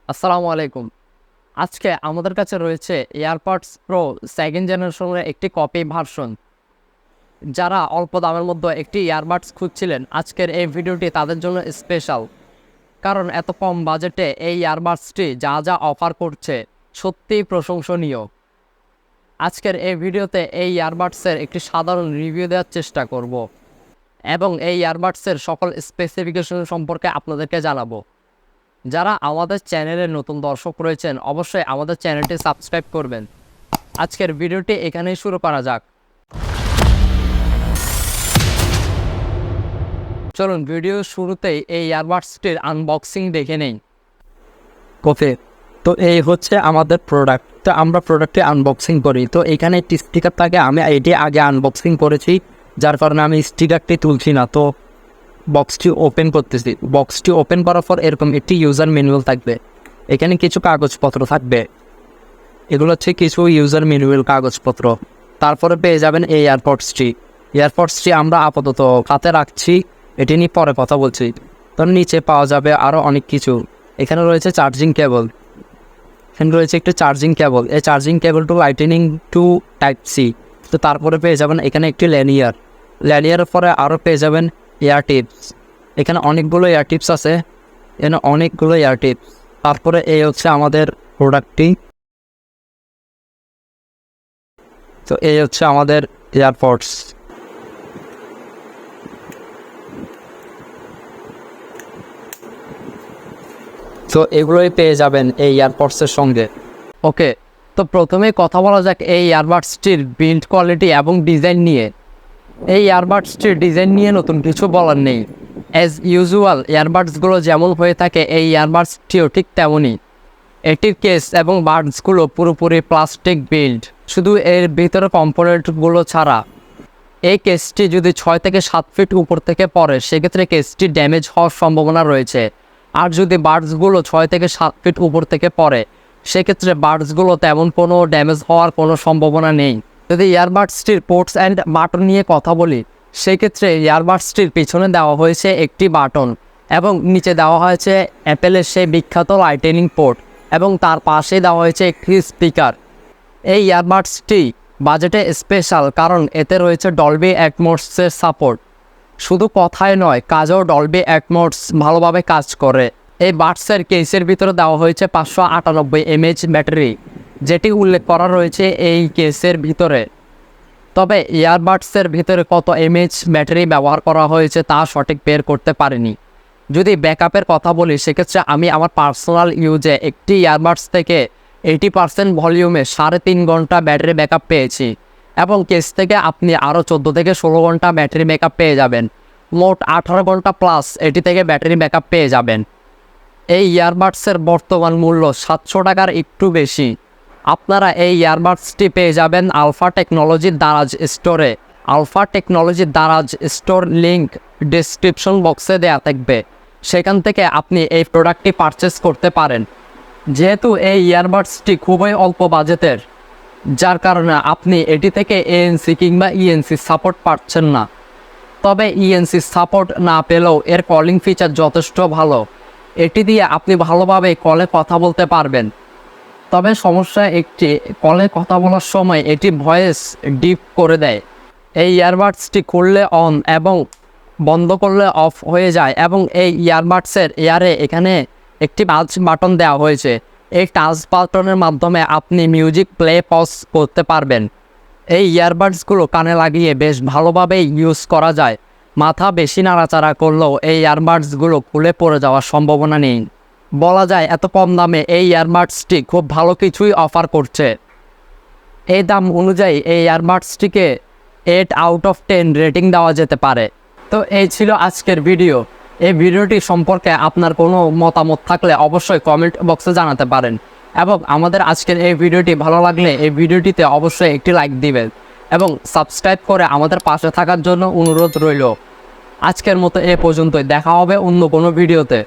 আসসালামু আলাইকুম। আজকে আমাদের কাছে রয়েছে এয়ারপডস প্রো সেকেন্ড জেনারেশনের একটি কপি ভার্সন। যারা অল্প দামের মধ্যে একটি ইয়ারবাডস খুঁজছিলেন, আজকের এই ভিডিওটি তাদের জন্য স্পেশাল। কারণ এত কম বাজেটে এই ইয়ারবাডসটি যা যা অফার করছে সত্যিই প্রশংসনীয়। আজকের এই ভিডিওতে এই ইয়ারবাডসের একটি সাধারণ রিভিউ দেওয়ার চেষ্টা করব এবং এই ইয়ারবাডসের সকল স্পেসিফিকেশন সম্পর্কে আপনাদেরকে জানাবো। যারা আমাদের চ্যানেলের নতুন দর্শক রয়েছেন, অবশ্যই আমাদের চ্যানেলটি সাবস্ক্রাইব করবেন। আজকের ভিডিওটি এখানেই শুরু করা যাক। চলুন ভিডিও শুরুতেই এই ইয়ারবাডসটির আনবক্সিং দেখে নেই। ওকে, তো এই হচ্ছে আমাদের প্রোডাক্ট। তো আমরা প্রোডাক্টটি আনবক্সিং করি। তো এখানে একটি স্টিকার থাকে, আমি এটি আগে আনবক্সিং করেছি, যার কারণে আমি স্টিকারটি তুলছি না। তো বক্সটি ওপেন করতেছি। বক্সটি ওপেন করার পর এরকম একটি ইউজার ম্যানুয়াল থাকবে। এখানে কিছু কাগজপত্র থাকবে, এগুলো হচ্ছে কিছু ইউজার ম্যানুয়াল কাগজপত্র। তারপরে পেয়ে যাবেন এই এয়ারপডসটি আমরা আপাতত হাতে রাখছি, এটি নিয়ে পরে কথা বলছি। তো নিচে পাওয়া যাবে আরও অনেক কিছু। এখানে রয়েছে চার্জিং কেবল, এখানে রয়েছে একটি চার্জিং কেবল। এই চার্জিং কেবলটু লাইটেনিং টু টাইপ সি। তো তারপরে পেয়ে যাবেন এখানে একটি ল্যানিয়ারের পরে আরও পেয়ে যাবেন এয়ার টিপস। এখানে অনেকগুলো এয়ার টিপস আছে, এখানে অনেকগুলো এয়ার টিপস। তারপরে এই হচ্ছে আমাদের প্রোডাক্টটি। তো এই হচ্ছে আমাদের এয়ারপডস। তো এগুলোই পেয়ে যাবেন এই এয়ারপডসের সঙ্গে। ওকে, তো প্রথমেই কথা বলা যাক এই ইয়ারবাডসটির বিল্ড কোয়ালিটি এবং ডিজাইন নিয়ে। এই ইয়ারবাডসটির ডিজাইন নিয়ে নতুন কিছু বলার নেই। অ্যাজ ইউজুয়াল ইয়ারবাডসগুলো যেমন হয়ে থাকে, এই ইয়ারবাডসটিও ঠিক তেমনই। এটির কেস এবং বাডসগুলো পুরোপুরি প্লাস্টিক বিল্ড, শুধু এর ভিতরে কম্পোনেন্টগুলো ছাড়া। এই কেসটি যদি 6 থেকে 7 ফিট উপর থেকে পড়ে, সেক্ষেত্রে কেসটি ড্যামেজ হওয়ার সম্ভাবনা রয়েছে। আর যদি বাডসগুলো 6 থেকে 7 ফিট উপর থেকে পড়ে, সেক্ষেত্রে বাডসগুলো তেমন কোনো ড্যামেজ হওয়ার কোনো সম্ভাবনা নেই। যদি ইয়ারবাডসটির পোর্টস অ্যান্ড বাটন নিয়ে কথা বলি, সেক্ষেত্রে ইয়ারবাডসটির পিছনে দেওয়া হয়েছে একটি বাটন এবং নিচে দেওয়া হয়েছে অ্যাপেলের সেই বিখ্যাত লাইটেনিং পোর্ট এবং তার পাশে দেওয়া হয়েছে একটি স্পিকার। এই ইয়ারবাডসটি বাজেটে স্পেশাল কারণ এতে রয়েছে ডলবি অ্যাটমসের সাপোর্ট। শুধু কথায় নয়, কাজেও ডলবি অ্যাটমস ভালোভাবে কাজ করে। এই বাডসের কেসের ভিতরে দেওয়া হয়েছে 598 mAh ব্যাটারি, যেটি উল্লেখ করা রয়েছে এই কেসের ভিতরে। তবে ইয়ারবাডসের ভিতরে কত mAh ব্যাটারি ব্যবহার করা হয়েছে তা সঠিক বের করতে পারিনি। যদি ব্যাকআপের কথা বলি, সেক্ষেত্রে আমি আমার পার্সোনাল ইউজে একটি ইয়ারবাডস থেকে 80% ভলিউমে 3.5 ঘন্টা ব্যাটারি ব্যাকআপ পেয়েছি এবং কেস থেকে আপনি আরও 14 থেকে 16 ঘন্টা ব্যাটারি ব্যাকআপ পেয়ে যাবেন। মোট 18 ঘন্টা প্লাস এটি থেকে ব্যাটারি ব্যাকআপ পেয়ে যাবেন। এই ইয়ারবাডসের বর্তমান মূল্য 700 টাকার একটু বেশি। আপনারা এই ইয়ারবাডসটি পেয়ে যাবেন আলফা টেকনোলজির দারাজ স্টোরে। আলফা টেকনোলজির দারাজ স্টোর লিঙ্ক ডেসক্রিপশন বক্সে দেওয়া থাকবে, সেখান থেকে আপনি এই প্রোডাক্টটি পারচেস করতে পারেন। যেহেতু এই ইয়ারবাডসটি খুবই অল্প বাজেটের, যার কারণে আপনি এটি থেকে এএনসি কিংবা ইএনসি সাপোর্ট পাচ্ছেন না। তবে ইএনসি সাপোর্ট না পেলেও এর কলিং ফিচার যথেষ্ট ভালো। এটি দিয়ে আপনি ভালোভাবে কলে কথা বলতে পারবেন। তবে সমস্যা একটি, কলে কথা বলার সময় এটি ভয়েস ডিপ করে দেয়। এই ইয়ারবাডসটি খুললে অন এবং বন্ধ করলে অফ হয়ে যায় এবং এই ইয়ারবাডসের এয়ারে এখানে একটি টাচ বাটন দেওয়া হয়েছে। এই টাচ বাটনের মাধ্যমে আপনি মিউজিক প্লে পজ করতে পারবেন। এই ইয়ারবাডসগুলো কানে লাগিয়ে বেশ ভালোভাবেই ইউজ করা যায়। মাথা বেশি নাড়াচাড়া করলেও এই ইয়ারবাডসগুলো খুলে পড়ে যাওয়ার সম্ভাবনা নেই। বলা যায় এত কম দামে এই ইয়ারবাডসটি খুব ভালো কিছুই অফার করছে। এই দাম অনুযায়ী এই ইয়ারবাডসটিকে 8 আউট অফ 10 রেটিং দেওয়া যেতে পারে। তো এই ছিল আজকের ভিডিও। এই ভিডিওটি সম্পর্কে আপনার কোনো মতামত থাকলে অবশ্যই কমেন্ট বক্সে জানাতে পারেন এবং আমাদের আজকের এই ভিডিওটি ভালো লাগলে এই ভিডিওটিতে অবশ্যই একটি লাইক দিবেন এবং সাবস্ক্রাইব করে আমাদের পাশে থাকার জন্য অনুরোধ রইল। আজকের মতো এ পর্যন্তই, দেখা হবে অন্য কোনো ভিডিওতে।